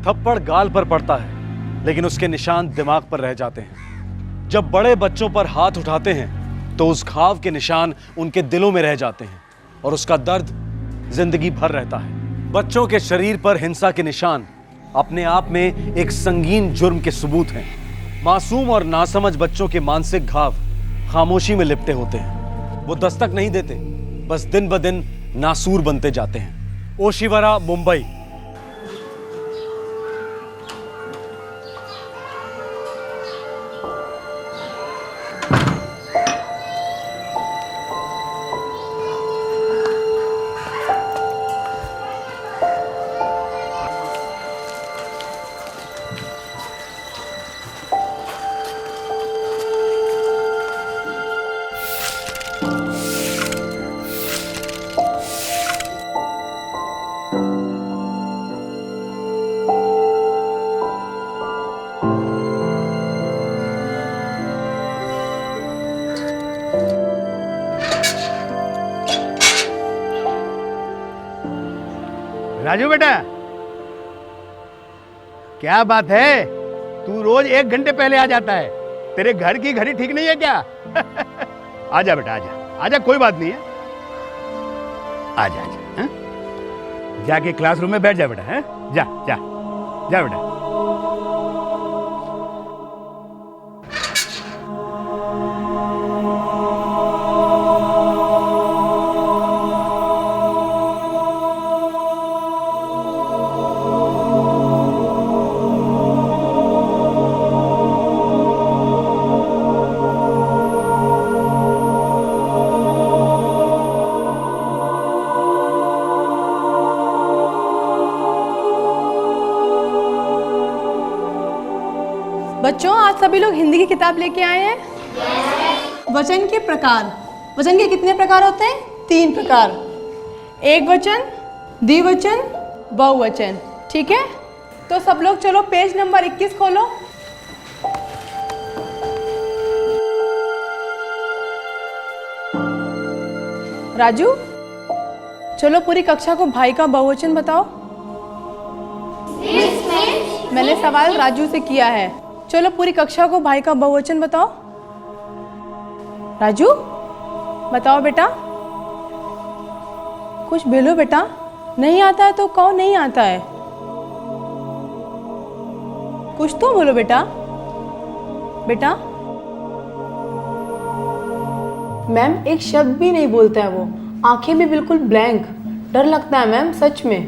थप्पड़ गाल पर पड़ता है, लेकिन उसके निशान दिमाग पर रह जाते हैं। जब बड़े बच्चों पर हाथ उठाते हैं तो उस घाव के निशान उनके दिलों में रह जाते हैं और उसका दर्द जिंदगी भर रहता है। बच्चों के शरीर पर हिंसा के निशान अपने आप में एक संगीन जुर्म के सबूत हैं। मासूम और नासमझ बच्चों के मानसिक घाव खामोशी में लिपटे होते हैं। वो दस्तक नहीं देते, बस दिन ब दिन नासूर बनते जाते हैं। ओशिवरा, मुंबई। राजू बेटा, क्या बात है, तू रोज 1 घंटे पहले आ जाता है। तेरे घर की घड़ी ठीक नहीं है क्या? आजा बेटा, आजा आजा, कोई बात नहीं है। आजा आजा, जाके क्लासरूम में बैठ जा बेटा। है, जा जा जा बेटा। बच्चों, आज सभी लोग हिंदी की किताब लेके आए हैं। वचन के प्रकार। वचन के कितने प्रकार होते हैं? 3 प्रकार। एक वचन, द्विवचन, बहुवचन। ठीक है, तो सब लोग चलो पेज नंबर 21 खोलो। राजू, चलो पूरी कक्षा को भाई का बहुवचन बताओ। मैंने सवाल राजू से किया है। चलो पूरी कक्षा को भाई का बहुवचन बताओ। राजू, बताओ बेटा। कुछ बोलो बेटा। नहीं आता है तो कहो नहीं आता है। कुछ तो बोलो बेटा। बेटा, मैम एक शब्द भी नहीं बोलता है वो, आंखें भी बिल्कुल ब्लैंक। डर लगता है मैम, सच में।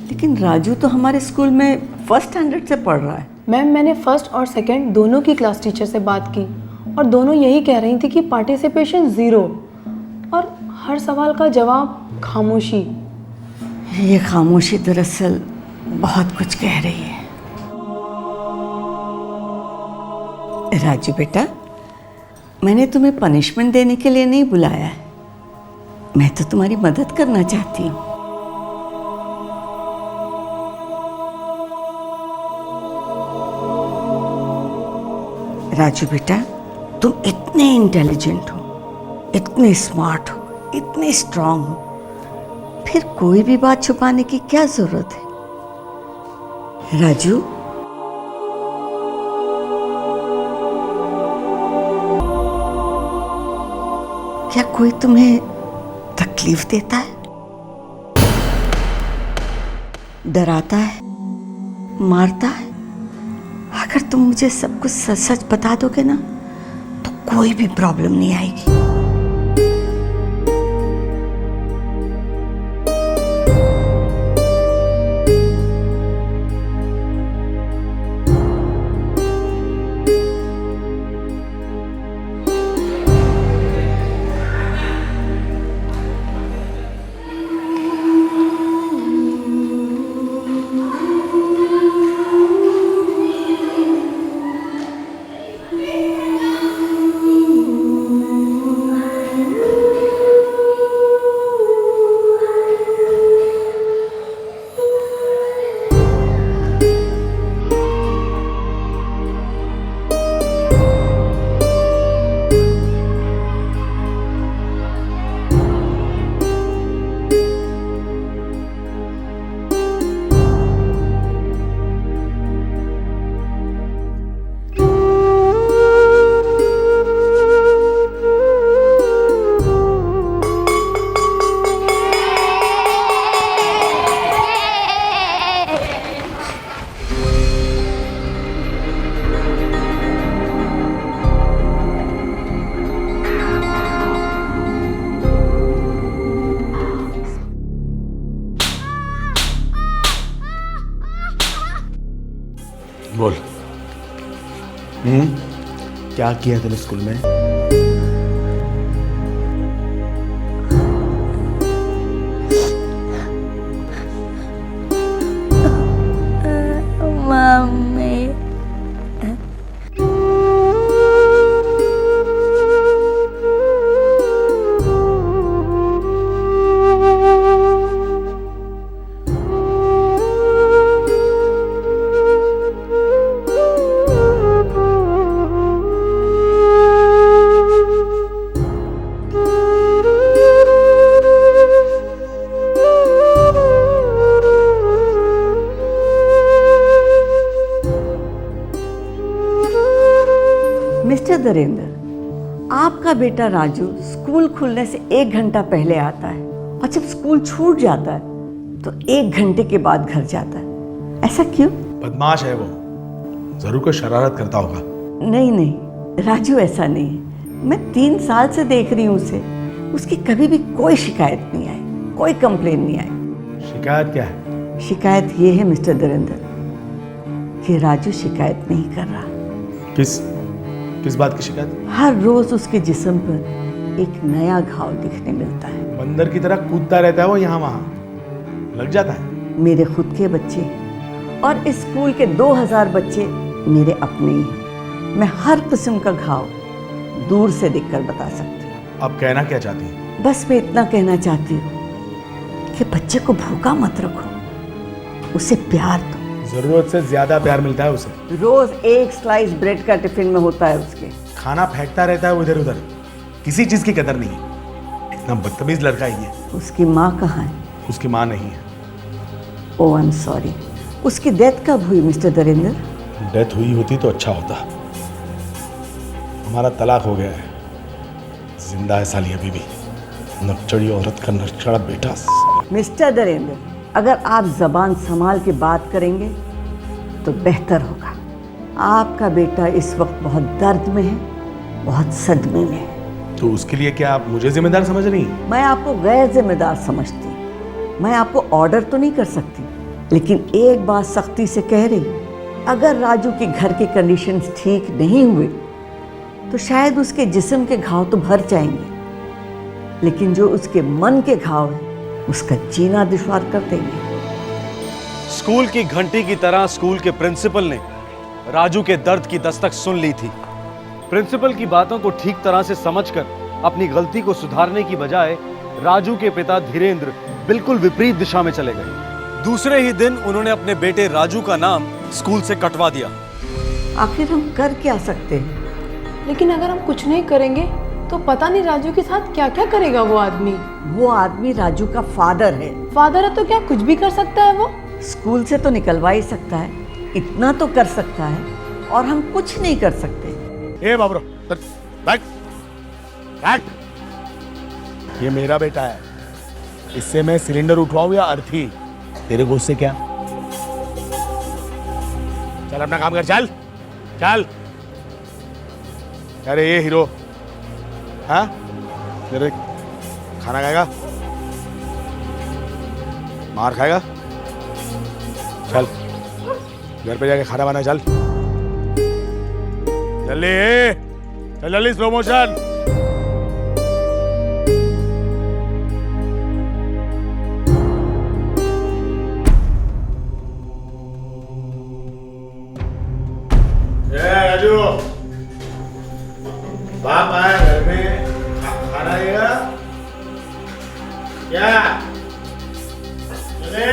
लेकिन राजू तो हमारे स्कूल में फर्स्ट स्टैंडर्ड से पढ़ रहा है। मैम, मैंने फर्स्ट और सेकंड दोनों की क्लास टीचर से बात की और दोनों यही कह रही थी कि पार्टिसिपेशन 0 और हर सवाल का जवाब खामोशी। ये खामोशी दरअसल बहुत कुछ कह रही है। राजू बेटा, मैंने तुम्हें पनिशमेंट देने के लिए नहीं बुलाया है, मैं तो तुम्हारी मदद करना चाहती हूँ। राजू बेटा, तुम इतने इंटेलिजेंट हो, इतने स्मार्ट हो, इतने स्ट्रांग हो, फिर कोई भी बात छुपाने की क्या जरूरत है? राजू, क्या कोई तुम्हें तकलीफ देता है, डराता है, मारता है? अगर तुम मुझे सब कुछ सच सच बता दोगे ना, तो कोई भी प्रॉब्लम नहीं आएगी। बोल। क्या किया तूने स्कूल में? मम्मी। मिस्टर धीरेन्द्र, आपका बेटा राजू स्कूल खुलने से 1 घंटा पहले आता है और जब स्कूल छूट जाता है तो 1 घंटे के बाद घर जाता है। ऐसा क्यों? बदमाश है वो, जरूर कोई शरारत करता होगा। नहीं नहीं, राजू ऐसा नहीं है। मैं 3 साल से देख रही हूँ उसे, उसकी कभी भी कोई शिकायत नहीं आई, कोई कंप्लेन नहीं आई। शिकायत क्या है? शिकायत ये है मिस्टर धीरेन्द्र कि राजू शिकायत नहीं कर रहा। किस बात की शिकायत? हर रोज उसके जिस्म पर एक नया घाव दिखने मिलता है। बंदर की तरह कूदता रहता है वो, यहाँ वहाँ लग जाता है। मेरे खुद के बच्चे और इस स्कूल के 2000 बच्चे मेरे अपने ही हैं। मैं हर किस्म का घाव दूर से देखकर बता सकती हूँ। अब कहना क्या चाहती हैं? बस मैं इतना कहना चाहती हूँ कि बच्चे को भूखा मत रखो, उसे प्यार दो। जरूरत से ज्यादा प्यार मिलता है उसे। रोज 1 स्लाइस ब्रेड का टिफिन में होता है उसके। खाना फेंकता रहता है वो इधर उधर, किसी चीज की कदर नहीं है। इतना बदतमीज लड़का ही है। उसकी माँ कहाँ है? उसकी माँ नहीं है। ओह आई एम सॉरी। उसकी डेथ कब हुई मिस्टर धीरेन्द्र? डेथ हुई होती तो अच्छा होता। हमारा तलाक हो गया है। जिंदा है साली अभी भी, नकचड़ी औरत का नकचड़ा बेटा। मिस्टर धीरेन्द्र, अगर आप जबान संभाल के बात करेंगे तो बेहतर होगा। आपका बेटा इस वक्त बहुत दर्द में है, बहुत सदमे में है। तो उसके लिए क्या आप मुझे जिम्मेदार समझ रही हैं? मैं आपको गैर जिम्मेदार समझती हूँ। मैं आपको ऑर्डर तो नहीं कर सकती, लेकिन एक बात सख्ती से कह रही, अगर राजू के घर के कंडीशंस ठीक नहीं हुए तो शायद उसके जिस्म के घाव तो भर जाएंगे, लेकिन जो उसके मन के घाव है उसका जीना दुश्वार कर देंगे। स्कूल की घंटी की तरह स्कूल के प्रिंसिपल ने राजू के दर्द की दस्तक सुन ली थी। प्रिंसिपल की बातों को ठीक तरह से समझकर अपनी गलती को सुधारने की बजाय राजू के पिता धीरेन्द्र बिल्कुल विपरीत दिशा में चले गए। दूसरे ही दिन उन्होंने अपने बेटे राजू का नाम स्कूल से कटवा दिया। आखिर हम कर क्या सकते हैं? लेकिन अगर हम कुछ नहीं करेंगे तो पता नहीं राजू के साथ क्या क्या करेगा वो आदमी। वो आदमी राजू का फादर है। फादर है तो क्या कुछ भी कर सकता है वो? स्कूल से तो निकलवा ही सकता है, इतना तो कर सकता है, और हम कुछ नहीं कर सकते। ए बाबरो, बैठ बैठ। ये मेरा बेटा है, इससे मैं सिलेंडर उठवाऊं या अर्थी? तेरे को उससे क्या? चल अपना काम कर, चल चल। अरे ये हीरो, हाँ तेरे खाना खाएगा, मार खाएगा? चल घर पे जाके खाना बना। चल जल्दी, चल जल्दी, स्लो मोशन। राजू, बाप आया घर में, खाना देगा क्या? चले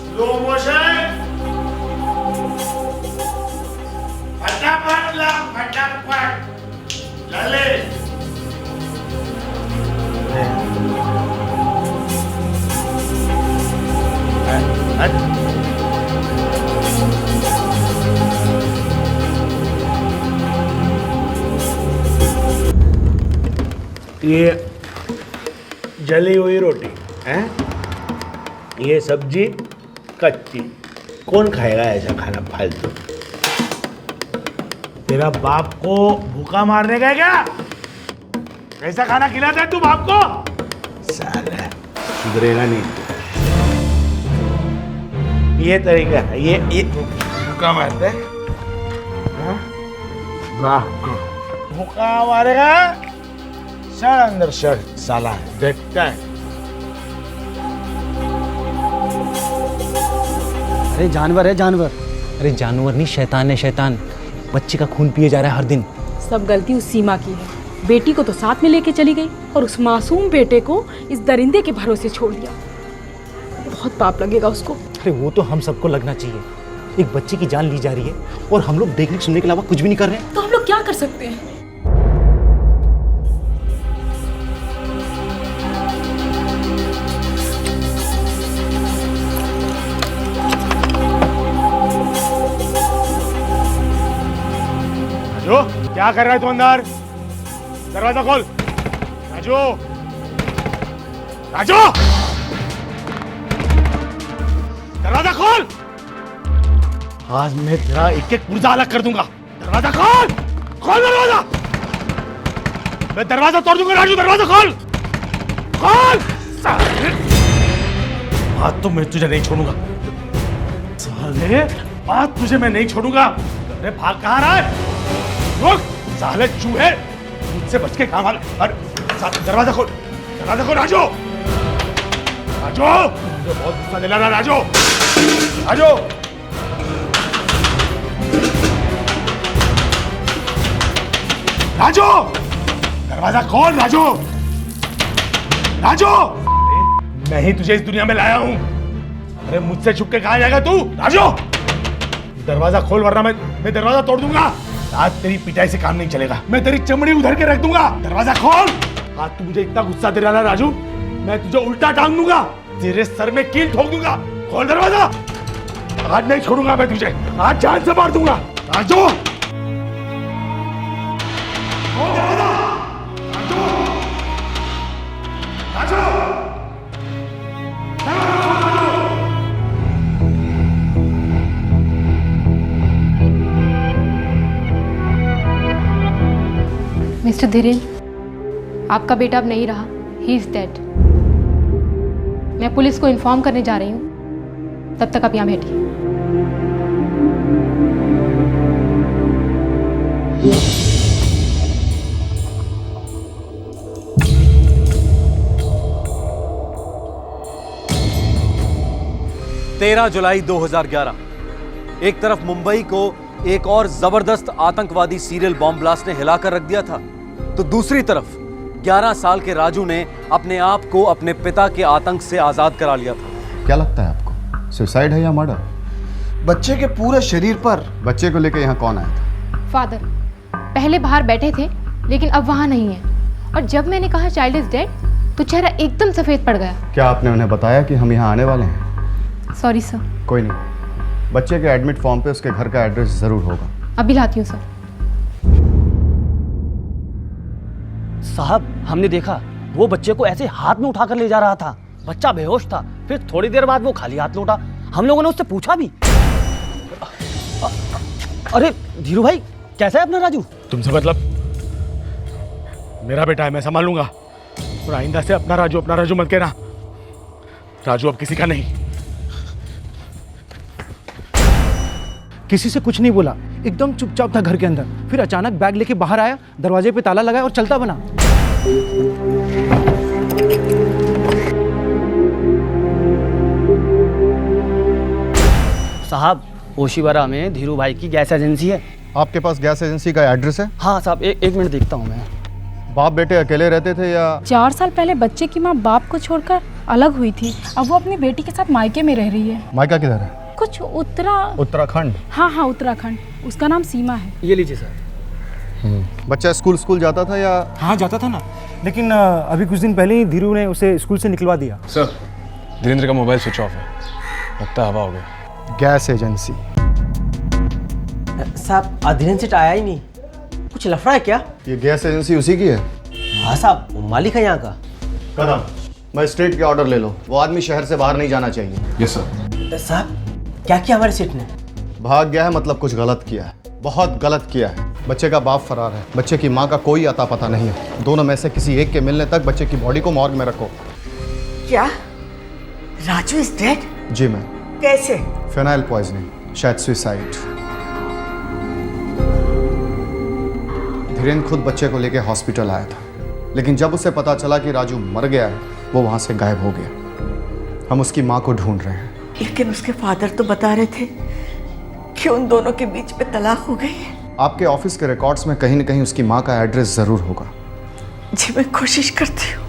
स्लो मोशन, फटाफट ला, फटाफट चले। ये जली हुई रोटी है, ये सब्जी कच्ची। कौन खाएगा ऐसा खाना फालतू? तेरा बाप को भूखा मारने का है क्या? ऐसा खाना खिलाता है तू बाप को? साला सुधरेगा नहीं। ये तरीका है, ये मुक्का मारते मुक्का मारेगा सर अंदर सर साला देखता है। अरे जानवर है जानवर। अरे जानवर नहीं, शैतान है शैतान। बच्चे का खून पिए जा रहा है हर दिन। सब गलती उस सीमा की है। बेटी को तो साथ में लेके चली गई और उस मासूम बेटे को इस दरिंदे के भरोसे छोड़ दिया। बहुत पाप लगेगा उसको। अरे वो तो हम सबको लगना चाहिए। एक बच्चे की जान ली जा रही है और हम लोग देखने सुनने के अलावा कुछ भी नहीं कर रहे हैं। तो हम लोग क्या कर सकते हैं? राजू क्या कर रहा है तू अंदर? दरवाजा खोल राजू। राजू दरवाजा खोल। आज मैं तेरा एक एक पुर्जा अलग कर दूंगा। दरवाजा खोल, खोल दरवाजा। मैं दरवाजा तोड़ दूंगा राजू। दरवाजा खोल, खोल। साले आज तो मैं तुझे नहीं छोड़ूंगा। साले आज तुझे मैं नहीं छोड़ूंगा। अरे भाग कहाँ रहा है? रुक साले चूहे, मुझसे बच के काम आ। अरे दरवाजा खोल, दरवाजा खोल राजू। राजू मुझे बहुत गुस्सा दिला रहा राजू। राजू राजू दरवाजा खोल राजू। राजू मैं ही तुझे इस दुनिया में लाया हूं। अरे मुझसे छुप के कहां जाएगा तू? राजू दरवाजा खोल वरना मैं दरवाजा तोड़ दूंगा। आज तेरी पिटाई से काम नहीं चलेगा। मैं तेरी चमड़ी उधर के रख दूंगा। दरवाजा खोल। आज तू मुझे इतना गुस्सा दे रहा है राजू, मैं तुझे उल्टा टांग दूंगा। तेरे सर में कील ठोक दूंगा। खोल दरवाजा। आज नहीं छोड़ूंगा मैं तुझे। आज जान से मार दूंगा। राजू खोल दरवाजा। राजू राजू मिस्टर धीरेन, आपका बेटा अब नहीं रहा। He is dead. मैं पुलिस को इन्फॉर्म करने जा रही हूँ, तब तक आप यहाँ बैठिए। तेरह जुलाई 2011 एक तरफ मुंबई को एक और जबरदस्त आतंकवादी सीरियल बॉम्ब ब्लास्ट ने हिलाकर रख दिया था, तो दूसरी तरफ 11 साल के राजू ने अपने आप को अपने पिता के आतंक से आजाद करा लिया था। क्या लगता है आपको, सुसाइड है या मर्डर? बच्चे के पूरे शरीर पर। बच्चे को लेकर यहाँ कौन आया था? फादर पहले बाहर बैठे थे, लेकिन अब वहाँ नहीं है। और जब मैंने कहा चाइल्ड इज डेड, तो चेहरा एकदम सफेद पड़ गया। क्या आपने उन्हें बताया कि हम यहाँ आने वाले हैं? Sorry sir. कोई नहीं, बच्चे के एडमिट फॉर्म पे उसके घर का एड्रेस जरूर होगा। अभी लाती हूँ सर। साहब हमने देखा वो बच्चे को ऐसे हाथ में उठाकर ले जा रहा था। बच्चा बेहोश था, फिर थोड़ी देर बाद वो खाली हाथ लौटा। हम लोगों ने उससे पूछा भी। अरे धीरू भाई, कैसा है अपना राजू? तुमसे मतलब? मेरा बेटा है, मैं संभाल लूंगा। और आइंदा से अपना राजू मत कहना। राजू अब किसी का नहीं। किसी से कुछ नहीं बोला, एकदम चुपचाप था घर के अंदर। फिर अचानक बैग लेके बाहर आया, दरवाजे पे ताला लगाया और चलता बना। साहब ओशीवारा में धीरू भाई की गैस एजेंसी है। आपके पास गैस एजेंसी का एड्रेस है? हाँ साहब, एक मिनट देखता हूँ मैं। बाप बेटे अकेले रहते थे या? 4 साल पहले बच्चे की माँ बाप को छोड़कर अलग हुई थी। अब वो अपनी बेटी के साथ मायके में रह रही है। मायका किधर है? कुछ उत्तराखंड। हाँ उत्तराखंड। उसका नाम सीमा है। ये लीजिए सर। बच्चा स्कूल जाता था या? हाँ जाता था ना, लेकिन अभी कुछ दिन पहले ही धीरू ने उसे स्कूल से निकलवा दिया। सर धीरेन्द्र का मोबाइल स्विच ऑफ है, लगता है हवा हो गया। Gas agency. साहब धीरेन्द्र सेठ आया ही नहीं, कुछ लफड़ा है क्या? ये गैस एजेंसी उसी की है? हाँ साहब, वो मालिक है यहाँ का। कदम मजिस्ट्रेट के ऑर्डर ले लो। वो आदमी शहर से बाहर नहीं जाना चाहिए। Yes sir. साहब क्या किया हमारे सेठ ने? भाग गया है मतलब कुछ गलत किया है, बहुत गलत किया है। बच्चे का बाप फरार है, बच्चे की माँ का कोई अता पता नहीं है। दोनों में से किसी एक के मिलने तक बच्चे की बॉडी को मॉर्ग में रखो। क्या राजू इज डेड? जी मैम। कैसे? Phenyl poisoning. शायद सुसाइड। धीरेन्द्र खुद बच्चे को लेकर हॉस्पिटल आया था, लेकिन जब उसे पता चला कि राजू मर गया है, वो वहां से गायब हो गया। हम उसकी माँ को ढूंढ रहे हैं। लेकिन उसके फादर तो बता रहे थे कि उन दोनों के बीच में तलाक हो गई है। आपके ऑफिस के रिकॉर्ड्स में कहीं न कहीं उसकी माँ का एड्रेस जरूर होगा। जी मैं कोशिश करती हूँ।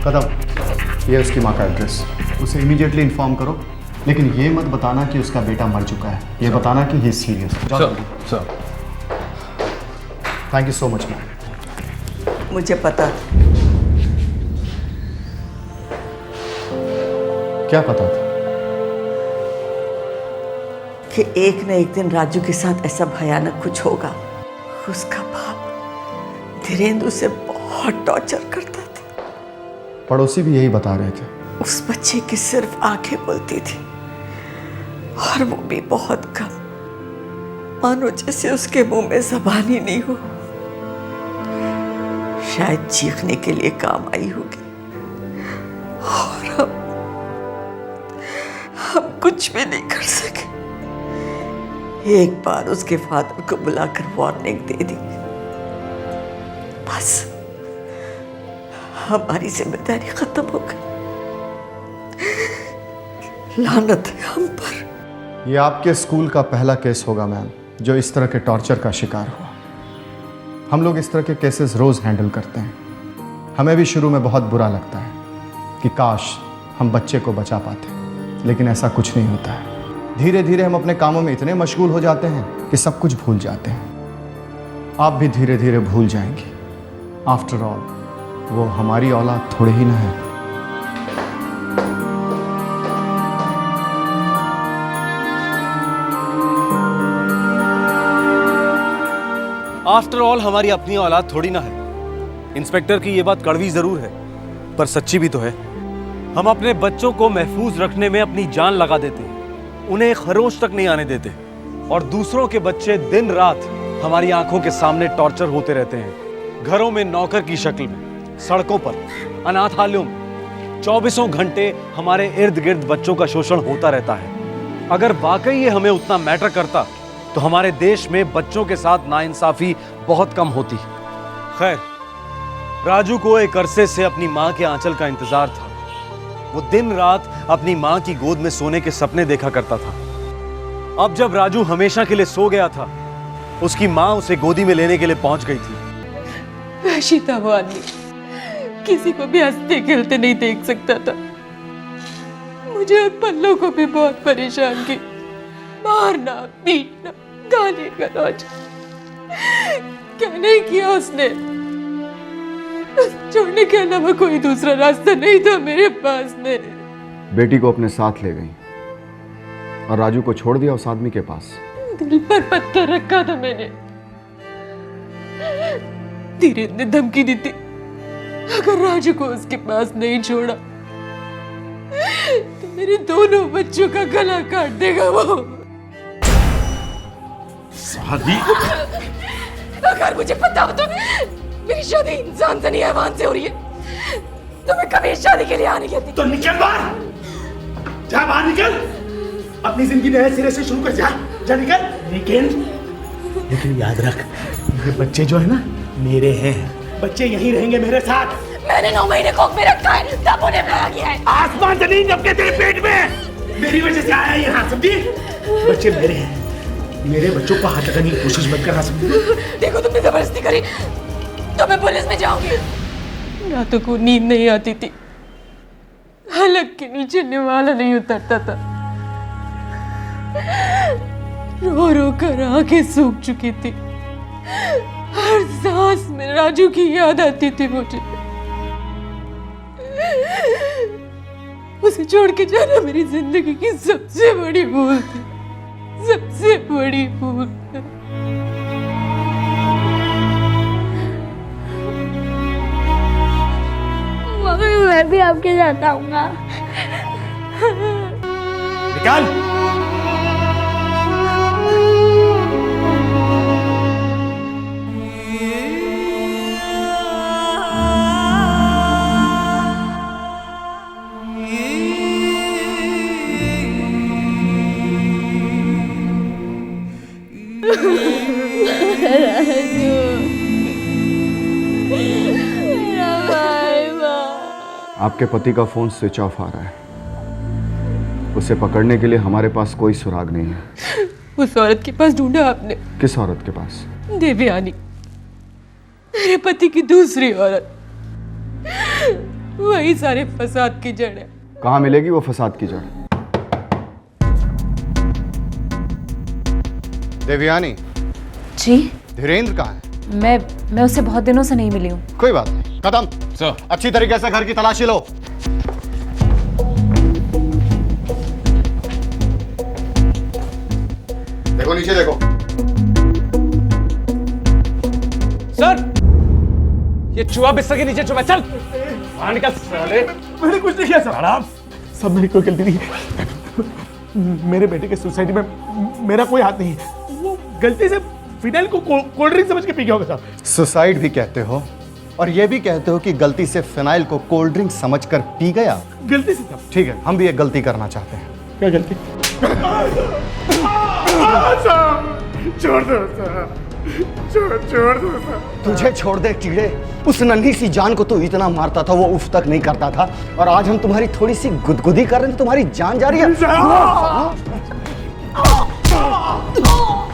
कदम, ये उसकी माँ का एड्रेस। उसे इमीडिएटली इन्फॉर्म करो, लेकिन ये मत बताना कि उसका बेटा मर चुका है। ये बताना कि he is serious. Sir thank you so much ma'am. मुझे पता था। क्या पता था? कि एक न एक दिन राजू के साथ ऐसा भयानक कुछ होगा। उसका बाप धीरेन्द्र उसे बहुत टॉर्चर करता था। पड़ोसी भी यही बता रहे थे। उस बच्चे की सिर्फ आंखें बोलती थी, और वो भी बहुत कम, मानो जैसे उसके मुंह में जबान ही नहीं हो। शायद चीखने के लिए काम आई होगी। और हम कुछ भी नहीं कर सके। एक बार उसके फादर को बुलाकर वार्निंग दे दी, बस हमारी जिम्मेदारी खत्म हो गई। लानत है हम पर। ये आपके स्कूल का पहला केस होगा मैम, जो इस तरह के टॉर्चर का शिकार हुआ। हम लोग इस तरह के केसेस रोज हैंडल करते हैं। हमें भी शुरू में बहुत बुरा लगता है कि काश हम बच्चे को बचा पाते, लेकिन ऐसा कुछ नहीं होता है। धीरे धीरे हम अपने कामों में इतने मशगूल हो जाते हैं कि सब कुछ भूल जाते हैं। आप भी धीरे धीरे भूल जाएंगी। आफ्टर ऑल वो हमारी औलाद थोड़े ही ना है। आफ्टर ऑल हमारी अपनी औलाद थोड़ी ना है। इंस्पेक्टर की ये बात कड़वी जरूर है, पर सच्ची भी तो है। हम अपने बच्चों को महफूज रखने में अपनी जान लगा देते हैं, उन्हें एक खरोंच तक नहीं आने देते, और दूसरों के बच्चे दिन रात हमारी आंखों के सामने टॉर्चर होते रहते हैं। घरों में नौकर की शक्ल में, सड़कों पर, अनाथालयों में 24 घंटे हमारे इर्द गिर्द बच्चों का शोषण होता रहता है। अगर वाकई ये हमें उतना मैटर करता तो हमारे देश में बच्चों के साथ नाइंसाफी बहुत कम होती। खैर, राजू को एक अरसे से अपनी मां के आंचल का इंतजार था। वो दिन रात अपनी मां की गोद में सोने के सपने देखा करता था। अब जब राजू हमेशा के लिए सो गया था, उसकी मां उसे गोदी में लेने के लिए पहुंच गई थी। वैसी था वो आदमी, किसी को भी हंसते खेलते नहीं देख सकता था। मुझे और पल्लू को भी बहुत परेशान की, मारना, पीटना, गाली गलौज। क्या नहीं किया उसने? छोड़ने के अलावा कोई दूसरा रास्ता नहीं था मेरे पास में। बेटी को अपने साथ ले गई और राजू को छोड़ दिया उस आदमी के पास। दिल पर पत्थर रखा था मैंने। धीरेन्द्र ने धमकी दी थी, अगर राजू को उसके पास नहीं छोड़ा तो मेरे दोनों बच्चों का गला काट देगा वो। शादी? अगर मुझे पता हो तो मेरी शादी इंसान से नहीं हैवान से हो रही है, तो मैं कभी शादी के लिए आने कहती। तो निकल बाहर, जा बाहर निकल, अपनी जिंदगी नए सिरे से शुरू कर। जा निकल। लेकिन याद रख, ये बच्चे जो है ना मेरे हैं। बच्चे यहीं रहेंगे मेरे साथ। मैंने 9 महीने कोख में रखा है, तब उन्हें मारा गया है। आसमान जमीन जब के तेरे पेट में, मेरी वजह से आया यहाँ, समझी? बच्चे मेरे हैं। मेरे बच्चों को हाथ लगाने की कोशिश मत करना, समझी? देखो तुमने जबरदस्ती करी तो मैं पुलिस में जाऊंगी। रातों को नींद नहीं आती थी, हलक के नीचे निवाला नहीं उतरता था। रो रो कर आंखें सूख चुकी थी। हर सांस में राजू की याद आती थी मुझे। उसे छोड़ के जाना मेरी जिंदगी की सबसे बड़ी भूल थी, सबसे बड़ी भूल। मम्मी मैं भी आपके साथ आऊंगा। निकाल। आपके पति का फोन स्विच ऑफ आ रहा है। उसे पकड़ने के लिए हमारे पास कोई सुराग नहीं है। उस औरत के पास ढूंढा आपने? किस औरत के पास? देवयानी, मेरे पति की दूसरी औरत। वही सारे फसाद की जड़ है। कहाँ मिलेगी वो फसाद की जड़? देवयानी जी धीरेन्द्र कहाँ है? मैं उससे बहुत दिनों से नहीं मिली हूँ। कोई बात नहीं, कदम सर अच्छी तरीके से घर की तलाशी लो। देखो नीचे देखो। सर, ये चूहा बिस्तर के नीचे चुपा। चल बाहर निकल साले। मैंने कुछ नहीं किया सर। सब मेरी कोई गलती नहीं है। मेरे बेटे के सुसाइड में मेरा कोई हाथ नहीं है। वो गलती से फिनाइल को कोल्ड ड्रिंक समझ के पी गया होगा साहब। सुसाइड भी कहते हो और ये भी कहते हो कि गलती से फिनाइल को कोल्ड ड्रिंक समझकर पी गया। गलती से साहब। ठीक है, हम भी एक गलती करना चाहते हैं। क्या गलती? छोड़ दो साहब, छोड़ दो साहब। तुझे छोड़ दे कीड़े। उस नन्ही सी जान को तू इतना मारता था, वो उफ तक नहीं करता था, और आज हम तुम्हारी थोड़ी सी गुदगुदी कर रहे हैं, तुम्हारी जान जा रही है।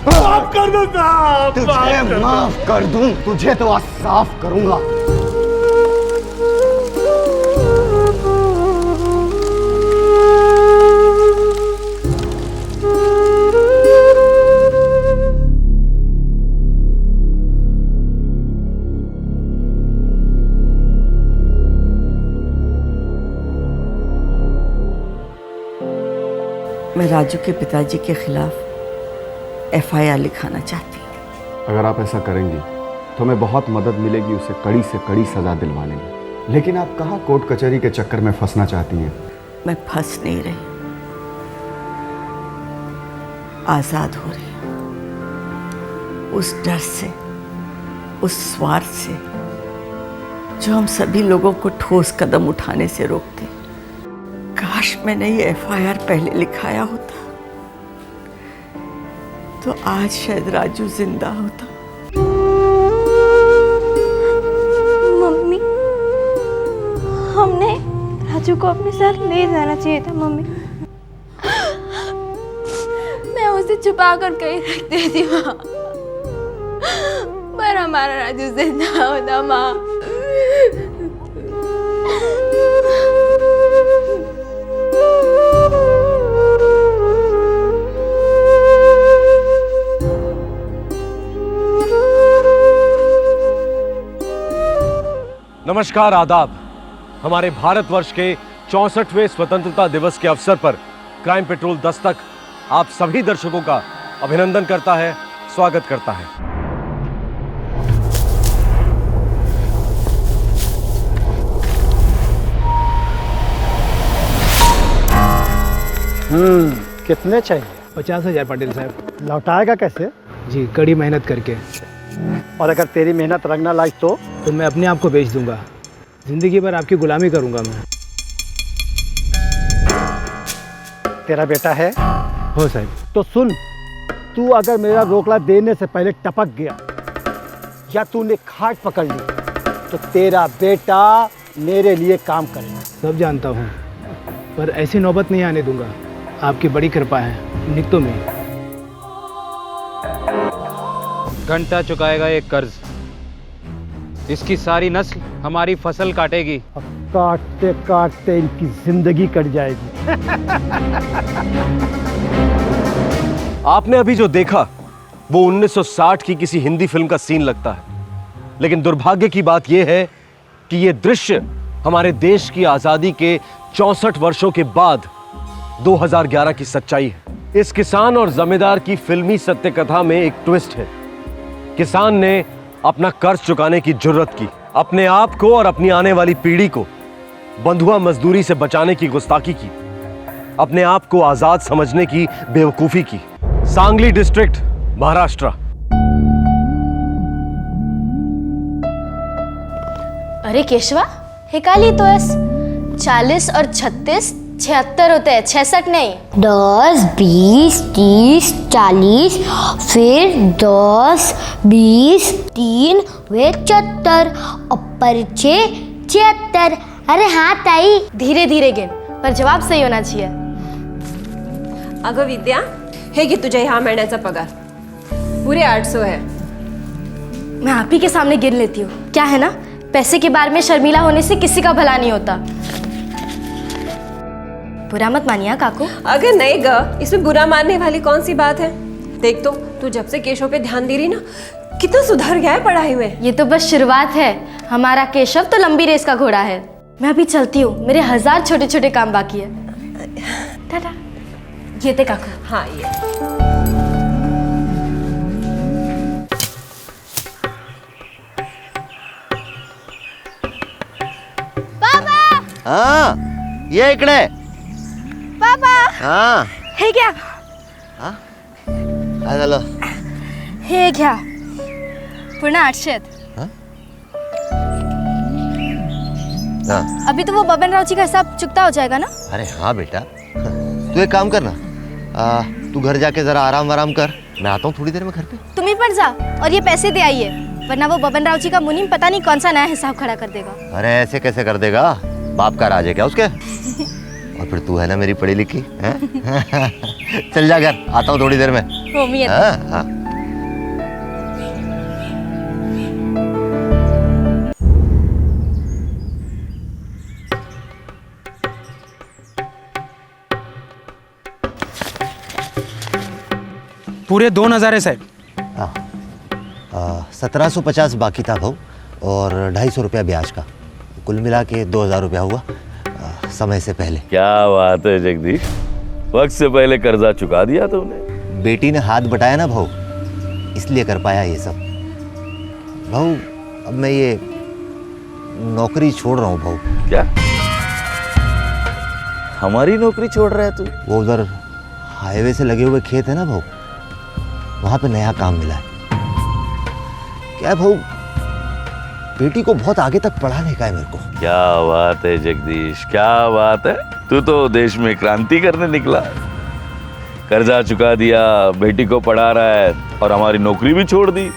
माफ कर दो साहब। तुझे माफ कर दूं, तुझे तो आज साफ करूंगा। मैं राजू के पिताजी के खिलाफ FIR लिखाना चाहती हूँ। अगर आप ऐसा करेंगी तो हमें बहुत मदद मिलेगी, उसे कड़ी से कड़ी सजा दिलवाने में। लेकिन आप कहाँ कोर्ट कचहरी के चक्कर में फंसना चाहती हैं? मैं फंस नहीं रही, आजाद हो रही हूँ। उस डर से, उस स्वार्थ से जो हम सभी लोगों को ठोस कदम उठाने से रोकते। काश मैंने ये FIR पहले लिखाया होता तो आज शायद राजू जिंदा होता। मम्मी, हमने राजू को अपने साथ ले जाना चाहिए था मम्मी। मैं उसे छुपा कर कहीं रख देती माँ, पर हमारा राजू जिंदा होता माँ। नमस्कार, आदाब। हमारे भारतवर्ष के 64वें स्वतंत्रता दिवस के अवसर पर क्राइम पेट्रोल दस्तक आप सभी दर्शकों का अभिनंदन करता है, स्वागत करता है। कितने चाहिए? 50,000 पटेल साहब। लौटाएगा कैसे? जी, कड़ी मेहनत करके। और अगर तेरी मेहनत रंगना लायक तो मैं अपने आप को बेच दूंगा। जिंदगी भर आपकी गुलामी करूंगा मैं। तेरा बेटा है? हो साहब। तो सुन, तू अगर मेरा रोकड़ा देने से पहले टपक गया या तूने खाट पकड़ ली तो तेरा बेटा मेरे लिए काम करेगा। सब जानता हूँ, पर ऐसी नौबत नहीं आने दूंगा। आपकी बड़ी कृपा है। निकतो में घंटा चुकाएगा एक कर्ज। इसकी सारी नस्ल हमारी फसल काटेगी। काटते काटते इनकी जिंदगी कट जाएगी। आपने अभी जो देखा वो 1960 की किसी हिंदी फिल्म का सीन लगता है, लेकिन दुर्भाग्य की बात यह है कि यह दृश्य हमारे देश की आजादी के 64 वर्षों के बाद 2011 की सच्चाई है। इस किसान और जमींदार की फिल्मी सत्य कथा में एक ट्विस्ट है। किसान ने अपना कर्ज चुकाने की जुर्रत की, अपने आप को और अपनी आने वाली पीढ़ी को बंधुआ मजदूरी से बचाने की गुस्ताखी की, अपने आप को आजाद समझने की बेवकूफी की। सांगली डिस्ट्रिक्ट, महाराष्ट्र। अरे केशवा, हे का लिहितोयस? 40 और 36 76 होते हैं, 66 नहीं। 10, 20, 30, 40, फिर 10, 20, 3 वे 74 और 6 76। अरे हाँ ताई, धीरे धीरे गिन, पर जवाब सही होना चाहिए. अगं विद्या, हे घे तुझ्या ह्या महिन्याचा पगार. पुरे 800 है. मैं आप ही के सामने गिन लेती हूँ. क्या है ना, पैसे के बारे में शर्मीला होने से किसी का भला नहीं होता. बुरा मत मानिए काकू. अगर नहीं ग, इसमें बुरा मानने वाली कौन सी बात है. देख तो, तू जब से केशव पे ध्यान दे रही ना, कितना सुधर गया है पढ़ाई में. ये तो बस शुरुआत है. हमारा केशव तो लंबी रेस का घोड़ा है. मैं अभी चलती हूँ, मेरे 1000 छोटे छोटे काम बाकी है. टाटा. ये थे काकू. हाँ ये. हाँ, ये इकडे. पापा. हाँ. हे क्या. हाँ. काय झालं. हे घ्या. पूर्ण 800. हाँ. अभी तो वो बबन राव जी का हिसाब चुकता हो जाएगा ना. अरे हाँ बेटा, तू एक काम करना, तू घर जाके जरा आराम कर. मैं आता हूँ थोड़ी देर में घर पे. तुम ही पड़ जा और ये पैसे दे आइए, वरना वो बबन राव जी का मुनीम पता नहीं कौन सा नया हिसाब खड़ा कर देगा. अरे ऐसे कैसे कर देगा, बाप का राज है क्या उसके. और फिर तू है ना मेरी पढ़ी लिखी है. चल जा घर, आता हूँ थोड़ी देर में. होमी है. हाँ. पूरे 2000 है साहब. 1750 बाकी था भाऊ, और 250 रुपया ब्याज का. कुल मिला के 2000 रुपया हुआ समय से पहले. क्या बात है जगदीश, वक्त से पहले कर्जा चुका दिया तुमने. बेटी ने हाथ बटाया ना भाऊ, इसलिए कर पाया ये सब. भाऊ अब मैं ये नौकरी छोड़ रहा हूँ भाऊ. क्या हमारी नौकरी छोड़ रहा है तू. वो उधर हाईवे से लगे हुए खेत है ना भाऊ, वहां पे नया काम मिला है. क्या है भाऊ, बेटी को बहुत आगे तक पढ़ाने का है मेरे को. क्या बात है जगदीश, क्या बात है. तू तो देश में क्रांति करने निकला है. कर्जा चुका दिया, बेटी को पढ़ा रहा है, और हमारी नौकरी भी छोड़ दी.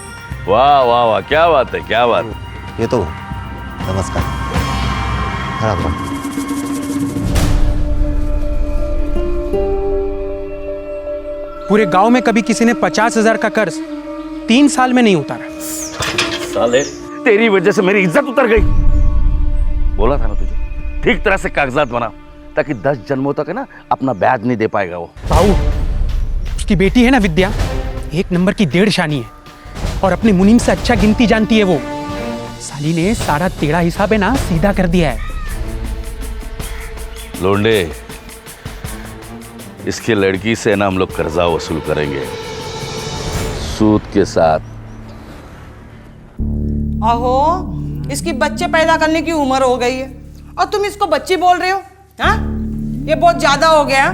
वाह वाह वाह, क्या बात है, क्या बात है. ये तो नमस्कार. हाँ. पूरे गांव में कभी किसी ने 50,000 का कर्ज 3 साल में नहीं उतारा. साले, तेरी वजह से मेरी इज्जत उतर गई. बोला था ना तुझे, ठीक तरह से कागजात बना, ताकि 10 जन्मों तक है ना अपना ब्याज नहीं दे पाएगा वो. बाबू, उसकी बेटी है ना विद्या, 1 नंबर की 1.5 शानी है, और अपने मुनीम से अच्छा गिनती जानती है वो. साली ने सारा तेरा हिसाब है ना सीधा कर दिया है. लोंडे, इसके लड़की से ना हम लोग कर्जा वसूल करेंगे, सूद के साथ. अहो, इसकी बच्चे पैदा करने की उम्र हो गई है और तुम इसको बच्ची बोल रहे हो. हाँ, ये बहुत ज्यादा हो गया.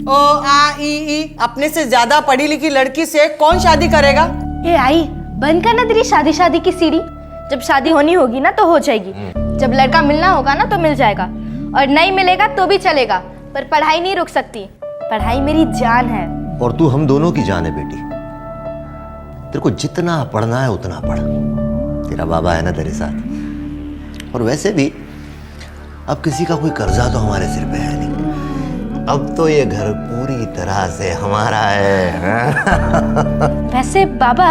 ओ आ ई अपने से ज्यादा पढ़ी लिखी लड़की से कौन शादी करेगा. ए आई, बंद करना तेरी शादी की सीढ़ी. जब शादी होनी होगी ना तो हो जाएगी. जब लड़का मिलना होगा ना तो मिल जाएगा, और नहीं मिलेगा तो भी चलेगा, पर पढ़ाई नहीं रुक सकती. पढ़ाई मेरी जान है. और तू हम दोनों की जान है बेटी. तेरे को जितना पढ़ना है उतना पढ़. तेरा बाबा है ना तेरे साथ. और वैसे भी अब किसी का कोई कर्जा तो हमारे सिर पे है नहीं. अब तो ये घर पूरी तरह से हमारा है. वैसे बाबा,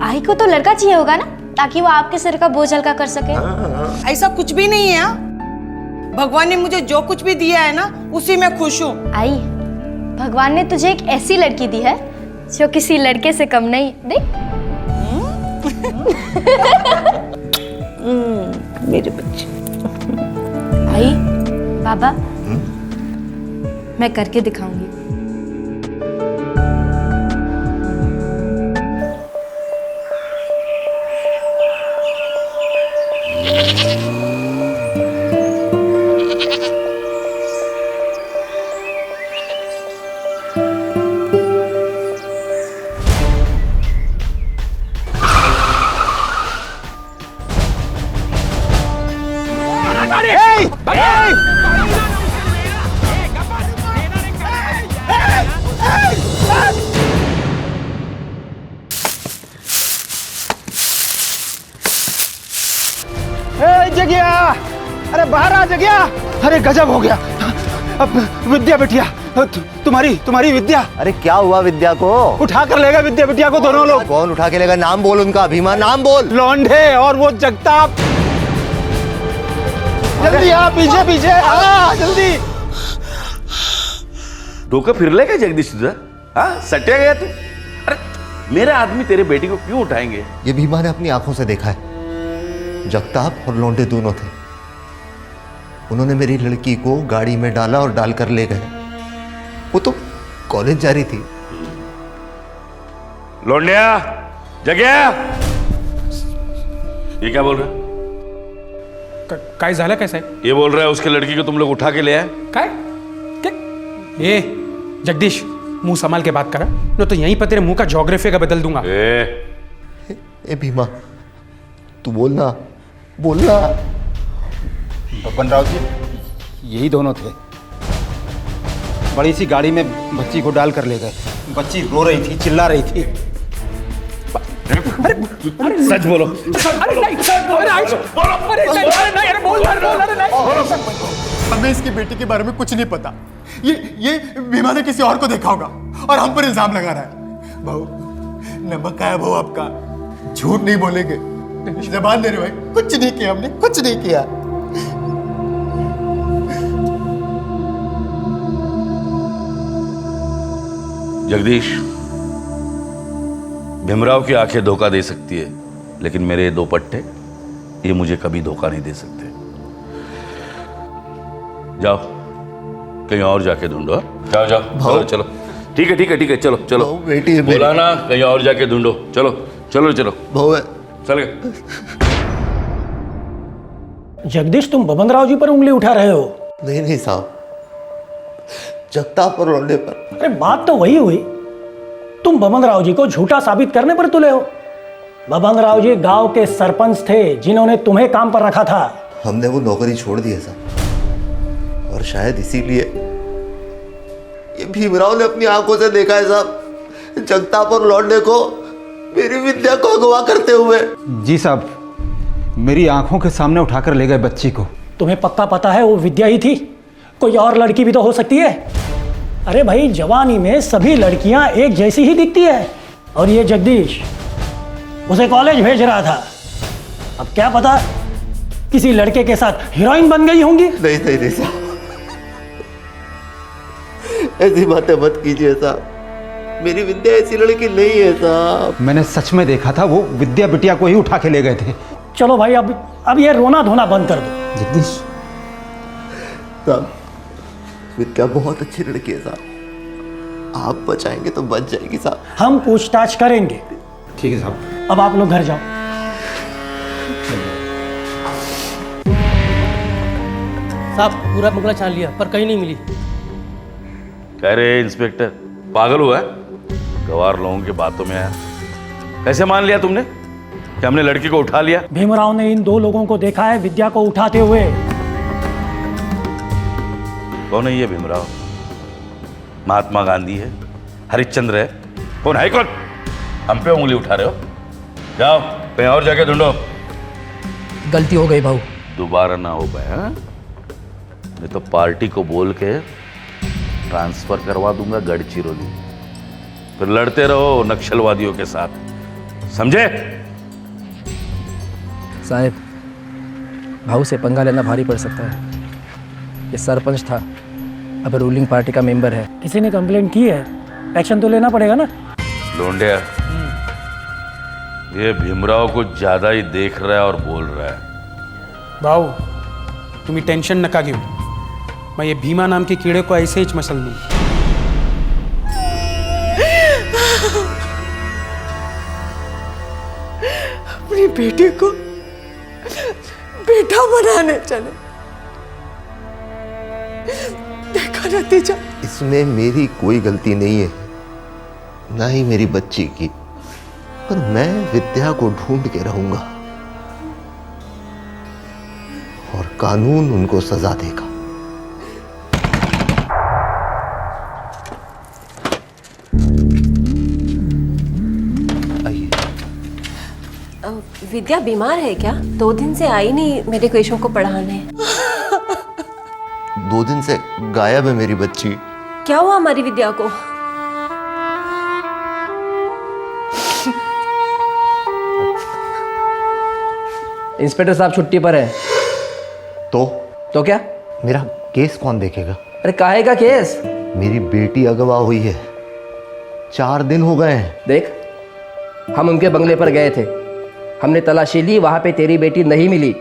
आई को तो लड़का चाहिए होगा ना, ताकि वो आपके सिर का बोझ हल्का कर सके. ऐसा कुछ भी नहीं है. भगवान ने मुझे जो कुछ भी दिया है ना, उसी में खुश हूँ. आई, भगवान ने तुझे एक ऐसी लड़की दी है जो किसी लड़के से कम नहीं. देख. मेरे बच्चे. आई, बाबा, मैं करके दिखाऊंगी. अरे बाहर आ जगह। अरे गजब हो गया। अब विद्या बिटिया, तुम्हारी विद्या। अरे क्या हुआ विद्या को? उठा कर लेगा विद्या बिटिया को दोनों लोग। कौन उठा के लेगा? नाम बोल उनका। भीमा नाम बोल। लौंडे और वो जगताप। जल्दी आ, पीछे पीछे आ, जल्दी। डोका फिरले क्या जगदीश तुझा? हाँ, सट्या गया तू? अरे मेरे आदमी तेरे बेटी को क्यों उठाएंगे? ये भीमा ने अपनी आंखों से देखा है। जगताप और लौंडे दोनों थे। उन्होंने मेरी लड़की को गाड़ी में डाला और डालकर ले गए। वो तो कॉलेज जा रही थी। लौंडिया, जगह। ये क्या बोल रहा है? काय झालं कैसे? ये बोल रहा है उसके लड़की को तुम लोग उठा के ले आए। काय? ए जगदीश, मुंह संभाल के बात करा, न तो यहीं पर तेरे मुंह का ज्योग्राफी का बदल दूंगा। ए भीमा, तू बोलना बोलना। बबनराव जी, यही दोनों थे। बड़ी सी गाड़ी में बच्ची को डाल कर ले गए। बच्ची रो रही थी, चिल्ला रही थी। सच बोलो। हमें इसकी बेटी के बारे में कुछ नहीं पता। ये भीमा ने किसी और को देखा होगा और हम पर इल्जाम लगा रहा है। बहू, नमक आया बहू आपका। झूठ नहीं बोलेंगे। जबान दे रहे भाई, कुछ नहीं किया हमने, कुछ नहीं किया। जगदीश, भीमराव की आंखें धोखा दे सकती है, लेकिन मेरे दो पट्टे ये मुझे कभी धोखा नहीं दे सकते। जाओ कहीं और जाके ढूंढो। जाओ जाओ, चलो चलो। ठीक है ठीक है ठीक है, चलो चलो। बेटी बोला ना, कहीं और जाके ढूंढो। चलो चलो चलो। भाऊ चल गए। जगदीश, तुम बबनराव जी पर उंगली उठा रहे हो? नहीं नहीं साहब, जगताप और लौंडे पर। अरे बात तो वही हुई। तुम बबनराव जी को झूठा साबित करने पर तुले हो। बबनराव जी गांव के सरपंच थे जिन्होंने तुम्हें काम पर रखा था। हमने वो नौकरी छोड़ दी है साहब, और शायद इसीलिए ये भीमराव ने अपनी आंखों से देखा है साहब, जगताप और लौंडे को मेरी विद्या को अगवा करते हुए। जी साहब, मेरी आंखों के सामने उठाकर ले गए बच्ची को। तुम्हें पक्का पता है वो विद्या ही थी? कोई और लड़की भी तो हो सकती है। अरे भाई, जवानी में सभी लड़कियां एक जैसी ही दिखती है। और ये जगदीश उसे कॉलेज भेज रहा था। अब क्या पता किसी लड़के के साथ हीरोइन बन गई होंगी। नहीं नहीं नहीं साहब, ऐसी बातें मत कीजिए साहब। मेरी विद्या ऐसी लड़की नहीं है साहब। मैंने सच में देखा था, वो विद्या बिटिया को ही उठा के ले गए थे। चलो भाई, अब ये रोना धोना बंद कर दो। जगदीश साहब, विद्या बहुत अच्छी लड़की है साहब। आप बचाएंगे तो बच जाएगी साहब। हम पूछताछ करेंगे। ठीक है साहब। अब आप लोग घर जाओ। साहब, पूरा बंगला छान लिया पर कहीं नहीं मिली। कह रहे इंस्पेक्टर पागल हुआ है? गवार लोगों की बातों में आया। कैसे मान लिया तुमने कि हमने लड़की को उठा लिया? भीमराव ने इन दो लोगों को देखा है विद्या को उठाते हुए। कौन है ये भीमराव? महात्मा गांधी है? हरिश्चंद्र है? कौन है? कौन? हम पे उंगली उठा रहे हो? जाओ कहीं और जाके ढूंढो। गलती हो गई भाऊ। दोबारा ना हो पाए। हाँ, नहीं तो पार्टी को बोल के ट्रांसफर करवा दूंगा गढ़चिरौली। फिर लड़ते रहो नक्सलवादियों के साथ, समझे? साहब, भाऊ से पंगा लेना भारी पड़ सकता है। ये सरपंच था, अब रूलिंग पार्टी का मेंबर है। किसी ने कंप्लेंट की है, एक्शन तो लेना पड़ेगा ना। लोंडिया, ये भीमराव को ज्यादा ही देख रहा है और बोल रहा है। भाऊ, तुम्ही टेंशन नका घेऊ। मैं ये भीमा नाम के कीड़े को ऐसे ही मसल दूं। अपनी बेटी को बेटा बनाने चले, देखा नतीजा। इसमें मेरी कोई गलती नहीं है, ना ही मेरी बच्ची की। पर मैं विद्या को ढूंढ के रहूंगा और कानून उनको सजा देगा। विद्या बीमार है क्या? 2 दिन से आई नहीं मेरे क्वेश्चन को पढ़ाने। 2 दिन से गायब है मेरी बच्ची। क्या हुआ हमारी विद्या को? इंस्पेक्टर साहब छुट्टी पर है। तो क्या? मेरा केस कौन देखेगा? अरे काहे का केस? मेरी बेटी अगवा हुई है, 4 दिन हो गए हैं। देख, हम उनके बंगले पर गए थे, हमने तलाशी ली, वहां पे तेरी बेटी नहीं मिली।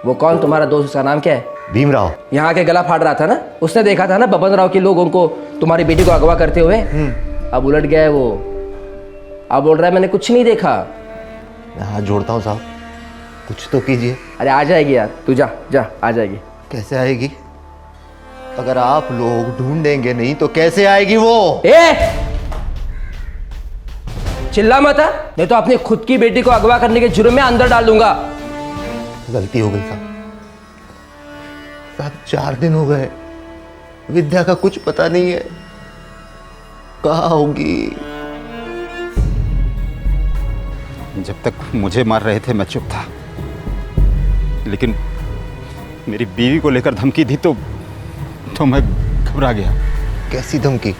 वो कौन तुम्हारा दोस्त, उसका नाम क्या है? भीमराव। यहाँ के गला फाड़ रहा था ना, उसने देखा था ना बबन राव के लोग उनको तुम्हारी बेटी को अगवा करते हुए। अब उलट गया है वो, अब बोल रहा है मैंने कुछ नहीं देखा। मैं हाथ जोड़ता हूँ साहब, कुछ तो कीजिए। अरे आ जाएगी यार, तू जा जा, आ जाएगी। कैसे आएगी? अगर आप लोग ढूंढेंगे नहीं तो कैसे आएगी वो? चिल्ला मत, नहीं तो अपनी खुद की बेटी को अगवा करने के जुर्म में अंदर डाल दूंगा। गलती हो गई साहब। 4 दिन हो गए, विद्या का कुछ पता नहीं है, कहाँ होगी? जब तक मुझे मार रहे थे मैं चुप था, लेकिन मेरी बीवी को लेकर धमकी दी तो मैं घबरा गया। कैसी धमकी?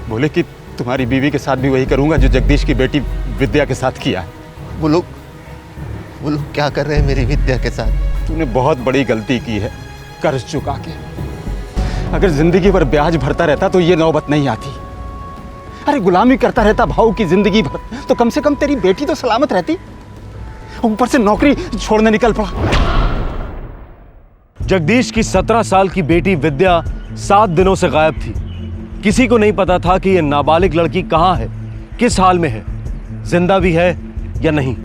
बोले कि तुम्हारी बीवी के साथ भी वही करूंगा जो जगदीश की बेटी विद्या के साथ किया है। वो लोग क्या कर रहे हैं मेरी विद्या के साथ? तूने बहुत बड़ी गलती की है कर्ज चुका के। अगर जिंदगी भर ब्याज भरता रहता तो ये नौबत नहीं आती। अरे गुलामी करता रहता भाव की जिंदगी भर तो कम से कम तेरी बेटी तो सलामत रहती। ऊपर से नौकरी छोड़ने निकल पड़ा। जगदीश की 17 साल की बेटी विद्या 7 दिनों से गायब थी। किसी को नहीं पता था कि यह नाबालिग लड़की कहां है, किस हाल में है, जिंदा भी है या नहीं।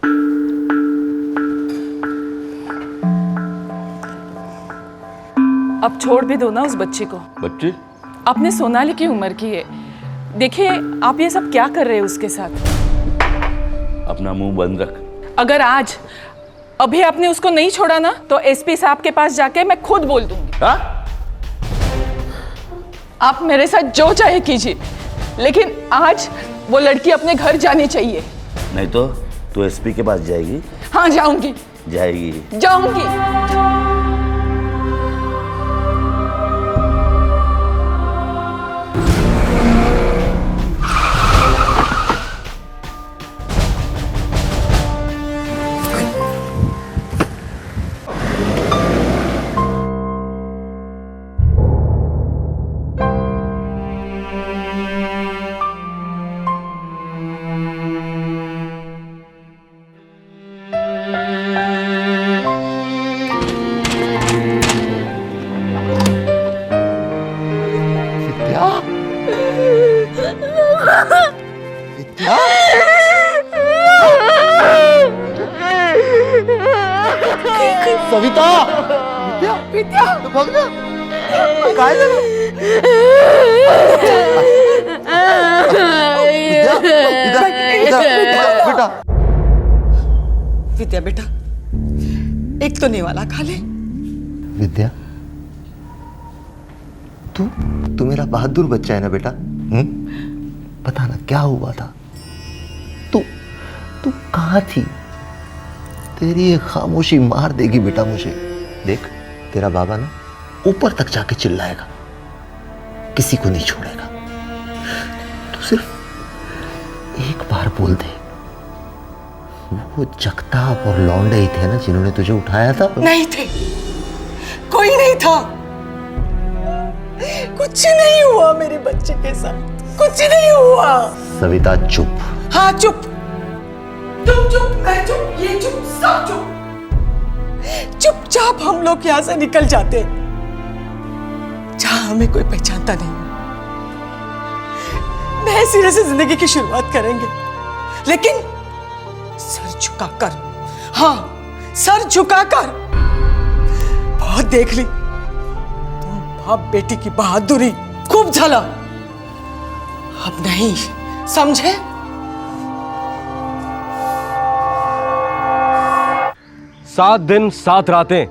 अब छोड़ भी दो ना उस बच्ची को। बच्ची? अपने सोनाली की उम्र की है। देखिए आप ये सब क्या कर रहे हैं उसके साथ। अपना मुंह बंद रख। अगर आज अभी आपने उसको नहीं छोड़ा ना तो एसपी साहब के पास जाके मैं खुद बोल दूंगी। हाँ? आप मेरे साथ जो चाहे कीजिए, लेकिन आज वो लड़की अपने घर जानी चाहिए। नहीं तो तू एसपी के पास जाएगी? हाँ जाऊंगी। जाऊंगी। सविता! विद्या तो भाग जा। काय झालं? बेटा विद्या बेटा, एक तो निवाला खा ले। विद्या, तू मेरा बहादुर बच्चा है ना बेटा। पता ना क्या हुआ था, तू कहाँ थी? तेरी ये खामोशी मार देगी बेटा मुझे। देख, तेरा बाबा ना ऊपर तक जाके चिल्लाएगा, किसी को नहीं छोड़ेगा। तू सिर्फ एक बार बोल दे, वो जगताप और लौंडे ही थे ना जिन्होंने तुझे उठाया था? नहीं थे, कोई नहीं था। कुछ नहीं हुआ मेरे बच्चे के साथ, कुछ नहीं हुआ। सविता चुप। हाँ चुप, तुम चुप, मैं चुप, ये चुप, सब चुप। चुपचाप हम लोग यहाँ से निकल जाते हैं, जहां हमें कोई पहचानता नहीं। नए सिरे से जिंदगी की शुरुआत करेंगे, लेकिन सर झुकाकर। हाँ, सर झुकाकर। बहुत देख ली तुम बाप बेटी की बहादुरी, खूब झला। अब नहीं, समझे? सात दिन 7 रातें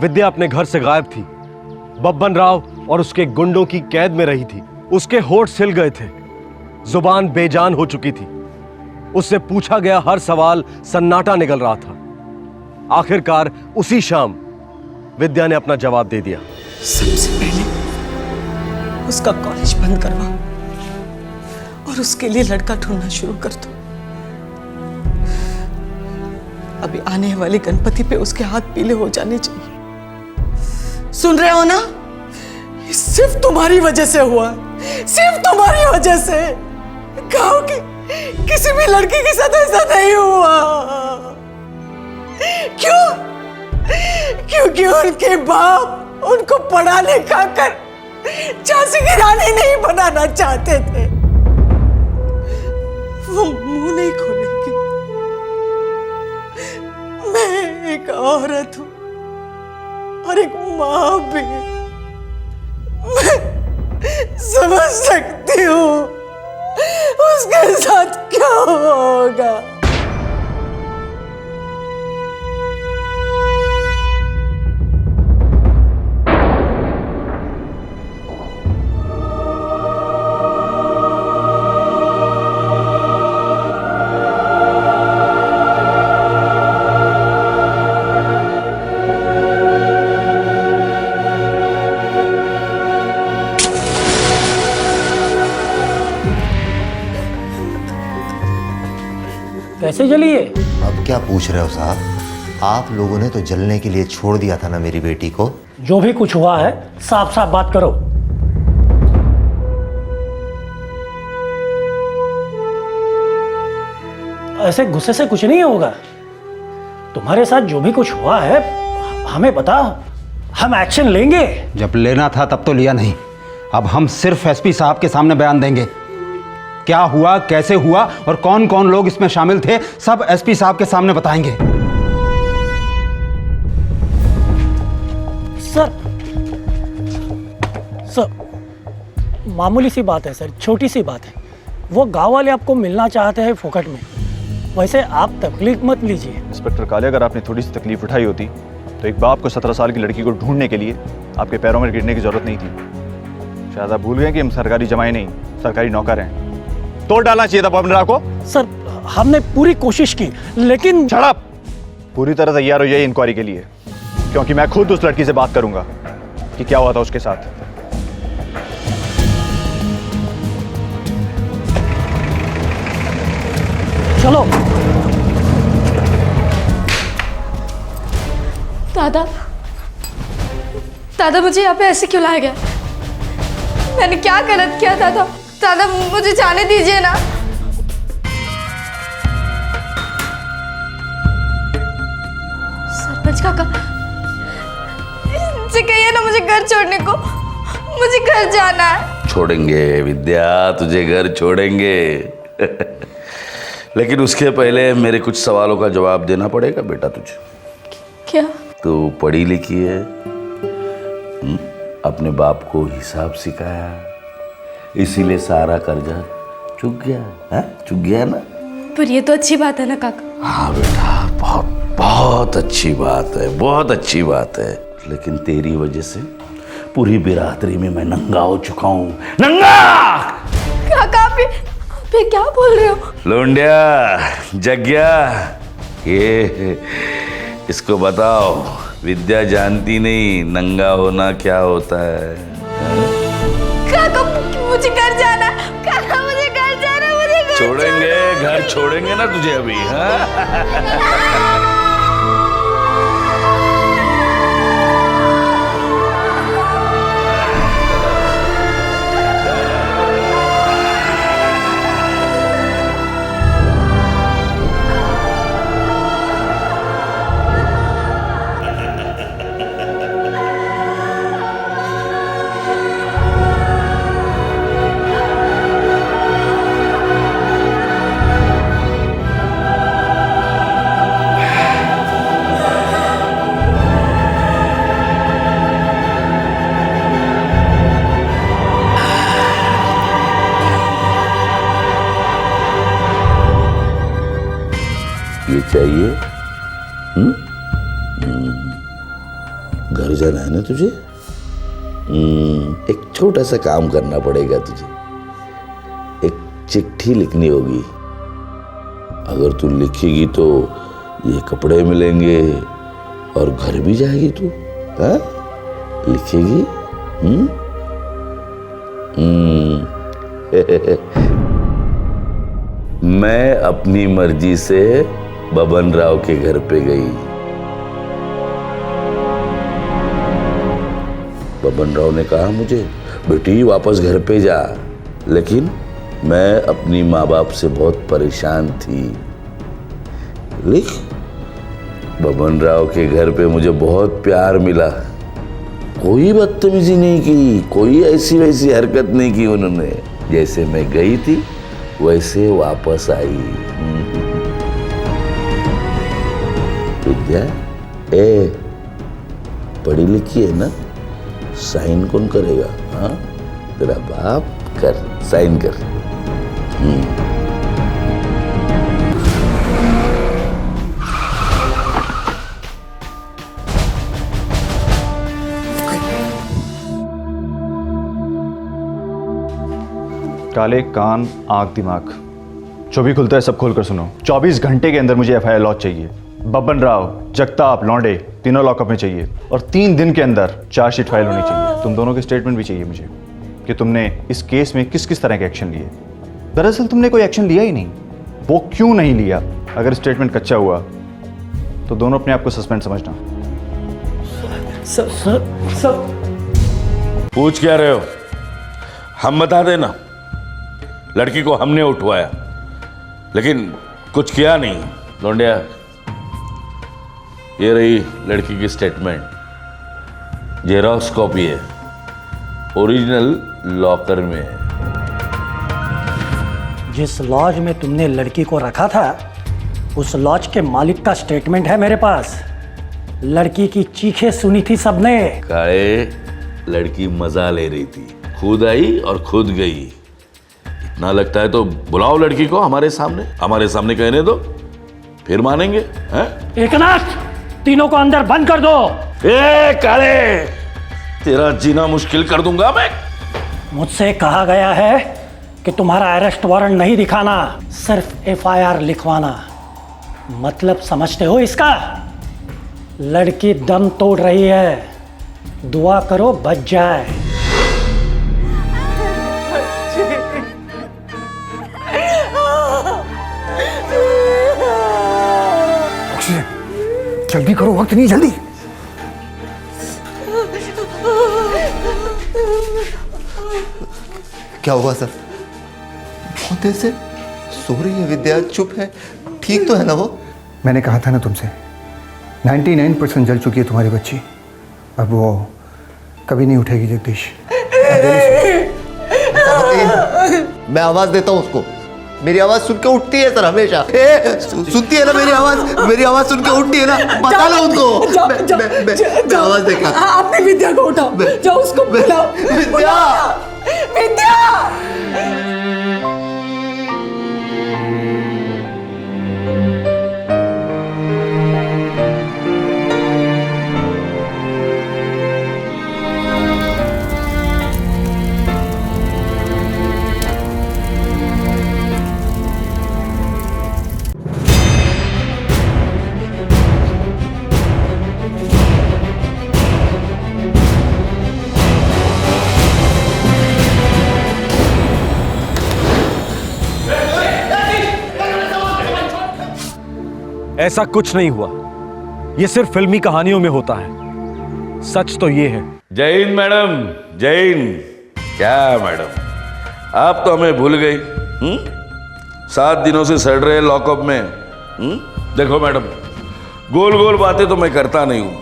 विद्या अपने घर से गायब थी। बब्बन राव और उसके गुंडों की कैद में रही थी। उसके होठ सिल गए थे, जुबान बेजान हो चुकी थी। उससे पूछा गया हर सवाल सन्नाटा निकल रहा था। आखिरकार उसी शाम विद्या ने अपना जवाब दे दिया। सबसे पहले उसका कॉलेज बंद करवा और उसके लिए लड़का ढूंढना शुरू कर दो। अभी आने वाले गणपति पे उसके हाथ पीले हो जाने चाहिए। सुन रहे हो ना? ये सिर्फ तुम्हारी वजह से हुआ, सिर्फ तुम्हारी वजह से। गांव की किसी भी लड़की के साथ ऐसा नहीं हुआ। क्यों? क्योंकि उनके बाप उनको पढ़ा लिखा कर झांसी की रानी नहीं बनाना चाहते थे। वो मुंह नहीं खोलेंगे। मैं एक औरत हूं और एक मां भी। मैं समझ सकती हूं उसके साथ क्या होगा। कैसे जली है? अब क्या पूछ रहे हो साहब? आप लोगों ने तो जलने के लिए छोड़ दिया था ना मेरी बेटी को। जो भी कुछ हुआ है साफ साफ बात करो। ऐसे गुस्से से कुछ नहीं होगा। तुम्हारे साथ जो भी कुछ हुआ है हमें बता, हम एक्शन लेंगे। जब लेना था तब तो लिया नहीं। अब हम सिर्फ एसपी साहब के सामने बयान देंगे। क्या हुआ, कैसे हुआ और कौन कौन लोग इसमें शामिल थे, सब एसपी साहब के सामने बताएंगे। सर मामूली सी बात है सर, छोटी सी बात है। वो गांव वाले आपको मिलना चाहते हैं फोकट में। वैसे आप तकलीफ मत लीजिए। इंस्पेक्टर काले, अगर आपने थोड़ी सी तकलीफ उठाई होती तो एक बाप को 17 साल की लड़की को ढूंढने के लिए आपके पैरों में गिरने की जरूरत नहीं थी। शायद आप भूल गए कि हम सरकारी जमाई नहीं, सरकारी नौकर हैं। तोड़ डालना चाहिए था बमरा को। सर हमने पूरी कोशिश की लेकिन झड़प पूरी तरह तैयार हो जाइए इंक्वायरी के लिए, क्योंकि मैं खुद उस लड़की से बात करूंगा कि क्या हुआ था उसके साथ। चलो। दादा, दादा मुझे यहाँ पे ऐसे क्यों लाया गया? मैंने क्या गलत किया दादा? दादा मुझे जाने दीजिए ना। सरपंच काका, इनसे कहिए ना मुझे घर छोड़ने को। मुझे घर जाना है। छोड़ेंगे विद्या, तुझे घर छोड़ेंगे। लेकिन उसके पहले मेरे कुछ सवालों का जवाब देना पड़ेगा बेटा तुझे। क्या? तू पढ़ी लिखी है, अपने बाप को हिसाब सिखाया, इसीलिए सारा कर्जा चुक गया है? चुक गया ना? पर ये तो अच्छी बात है ना काका। हाँ बेटा, बहुत बहुत अच्छी बात है, बहुत अच्छी बात है। लेकिन तेरी वजह से पूरी बिरादरी में मैं नंगा हो चुका हूँ। नंगा! काका आप ये क्या बोल रहे हो? लोंडिया, जग्या, ये इसको बताओ, विद्या जानती नहीं नंगा होना क्या होता है। काका मुझे घर जाना, काका मुझे घर जाना, मुझे घर छोड़ेंगे जाना। घर छोड़ेंगे ना तुझे अभी। हाँ? ये चाहिए? घर जाना है ना तुझे? एक छोटा सा काम करना पड़ेगा तुझे। एक चिट्ठी लिखनी होगी। अगर तू लिखेगी तो ये कपड़े मिलेंगे और घर भी जाएगी तू। हाँ? लिखेगी? मैं अपनी मर्जी से बबन राव के घर पे गई। बबन राव ने कहा मुझे, बेटी वापस घर पे जा, लेकिन मैं अपनी माँ बाप से बहुत परेशान थी। लिख, बबन राव के घर पे मुझे बहुत प्यार मिला। कोई बदतमीजी नहीं की, कोई ऐसी वैसी हरकत नहीं की उन्होंने। जैसे मैं गई थी वैसे वापस आई। विद्या, पढ़ी लिखी है ना, साइन कौन करेगा? हाँ, तेरा बाप कर, साइन कर। काले कान, आंख, दिमाग, जो भी खुलता है सब खोल कर सुनो। 24 घंटे के अंदर मुझे एफआईआर लॉन्च चाहिए। बब्बन राव, जगताप, लौंडे तीनों लॉकअप में चाहिए और 3 दिन के अंदर चार्जशीट फाइल होनी चाहिए। तुम दोनों के स्टेटमेंट भी चाहिए मुझे कि तुमने इस केस में किस किस तरह के एक्शन लिए। दरअसल तुमने कोई एक्शन लिया ही नहीं, वो क्यों नहीं लिया? अगर स्टेटमेंट कच्चा हुआ तो दोनों अपने आप को सस्पेंड समझना। सर पूछ क्या रहे हो? हम बता देना। लड़की को हमने उठवाया, लेकिन कुछ किया नहीं। लौंडिया, ये रही लड़की की स्टेटमेंट, जेरॉक्स कॉपी है, ओरिजिनल लॉकर में है। जिस लॉज में तुमने लड़की को रखा था उस लॉज के मालिक का स्टेटमेंट है मेरे पास। लड़की की चीखें सुनी थी सबने। काले, लड़की मजा ले रही थी, खुद आई और खुद गई। इतना लगता है तो बुलाओ लड़की को हमारे सामने कहने दो, फिर मानेंगे। हैं? एकनाथ, तीनों को अंदर बंद कर दो। ए काले, तेरा जीना मुश्किल कर दूंगा मैं। मुझसे कहा गया है कि तुम्हारा अरेस्ट वारंट नहीं दिखाना, सिर्फ एफआईआर लिखवाना। मतलब समझते हो इसका? लड़की दम तोड़ रही है, दुआ करो बच जाए। जल्दी करो, वक्त नहीं, जल्दी। क्या हुआ सर? बहुत देर से सो रही है विद्या, चुप है, ठीक तो है ना वो? मैंने कहा था ना तुमसे, 99% जल चुकी है तुम्हारी बच्ची, अब वो कभी नहीं उठेगी जगदीश। मैं आवाज देता हूँ उसको, मेरी आवाज सुन के उठती है सर हमेशा। सुनती है ना मेरी आवाज सुन के उठती है ना, बता लो उनको। मैं आवाज देखा। अपनी विद्या को उठाओ, जाओ उसको बुलाओ। विद्या ऐसा कुछ नहीं हुआ, ये सिर्फ फिल्मी कहानियों में होता है। सच तो ये है। जय हिंद मैडम, जय हिंद। क्या मैडम, आप तो हमें भूल गई। 7 दिनों से सड़ रहे लॉकअप में। देखो मैडम, गोल गोल बातें तो मैं करता नहीं हूं।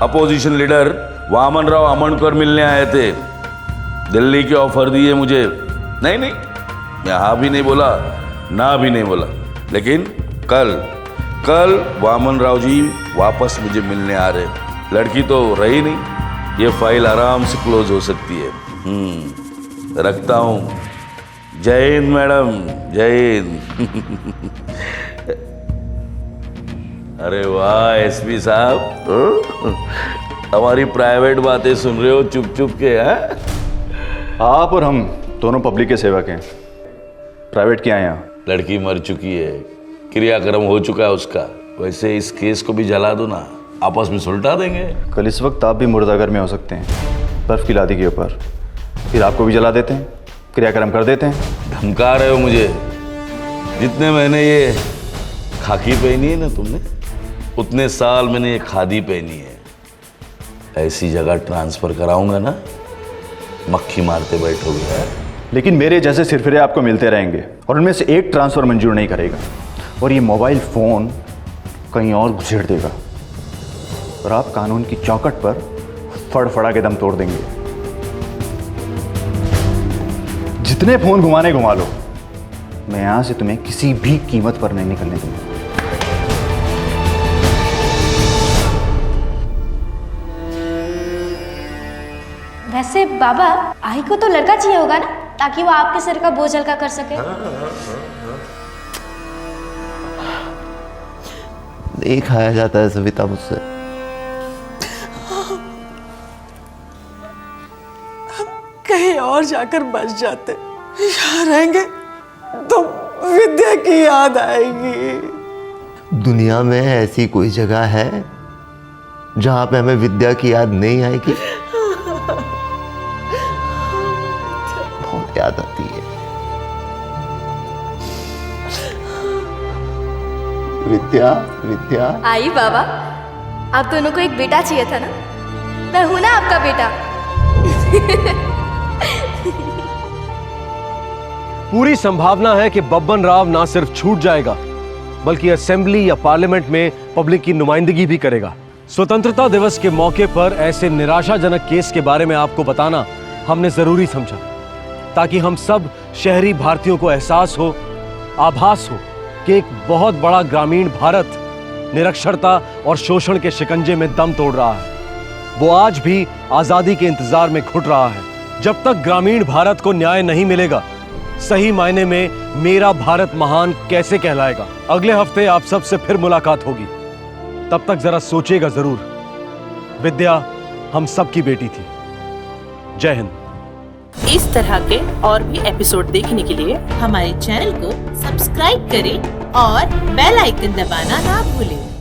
अपोजिशन लीडर वामन राव अमनकर मिलने आए थे, दिल्ली के ऑफर दिए मुझे। नहीं, मैं हाँ भी नहीं बोला, ना भी नहीं बोला, लेकिन कल वामन राव जी वापस मुझे मिलने आ रहे। लड़की तो रही नहीं, ये फाइल आराम से क्लोज हो सकती है। रखता हूं। जय हिंद मैडम, जय हिंद। अरे वाह एसपी साहब, हमारी प्राइवेट बातें सुन रहे हो चुप चुप के? हैं? आप और हम दोनों पब्लिक के सेवक हैं, प्राइवेट क्या है यहाँ? लड़की मर चुकी है, क्रियाक्रम हो चुका है उसका। वैसे इस केस को भी जला दो ना, आपस में सुलटा देंगे। कल इस वक्त आप भी मुर्दाघर में हो सकते हैं, बर्फ की लादी के ऊपर। फिर आपको भी जला देते हैं, क्रियाक्रम कर देते हैं। धमका रहे हो मुझे? जितने महीने ये खाकी पहनी है ना तुमने, उतने साल मैंने ये खादी पहनी है। ऐसी जगह ट्रांसफर कराऊंगा ना, मक्खी मारते बैठोगे। लेकिन मेरे जैसे सिरफिरे आपको मिलते रहेंगे और उनमें से एक ट्रांसफर मंजूर नहीं करेगा, और ये मोबाइल फोन कहीं और घुसेड़ देगा, और आप कानून की चौखट पर फड़फड़ा के दम तोड़ देंगे। जितने फोन घुमाने घुमा लो, मैं यहां से तुम्हें किसी भी कीमत पर नहीं निकलने दूंगा। वैसे बाबा, आई को तो लड़का चाहिए होगा ना, ताकि वो आपके सिर का बोझ हल्का कर सके। नहीं खाया जाता है सविता मुझसे। कहीं और जाकर बच जाते, यहाँ रहेंगे तो विद्या की याद आएगी। दुनिया में ऐसी कोई जगह है जहां पे हमें विद्या की याद नहीं आएगी? बहुत याद आती है विद्या। विद्या आई बाबा, आप दोनों को एक बेटा चाहिए था ना, मैं हूं ना आपका बेटा। पूरी संभावना है कि बब्बन राव ना सिर्फ छूट जाएगा, बल्कि असेंबली या पार्लियामेंट में पब्लिक की नुमाइंदगी भी करेगा। स्वतंत्रता दिवस के मौके पर ऐसे निराशाजनक केस के बारे में आपको बताना हमने जरूरी समझा, ताकि हम सब शहरी भारतीयों को एहसास हो, आभास हो कि एक बहुत बड़ा ग्रामीण भारत निरक्षरता और शोषण के शिकंजे में दम तोड़ रहा है। वो आज भी आजादी के इंतजार में घुट रहा है। जब तक ग्रामीण भारत को न्याय नहीं मिलेगा, सही मायने में मेरा भारत महान कैसे कहलाएगा। अगले हफ्ते आप सबसे फिर मुलाकात होगी, तब तक जरा सोचिएगा जरूर। विद्या हम सबकी बेटी थी। जय हिंद। इस तरह के और भी एपिसोड देखने के लिए हमारे चैनल को सब्सक्राइब करें और बेल आइकन दबाना ना भूलें।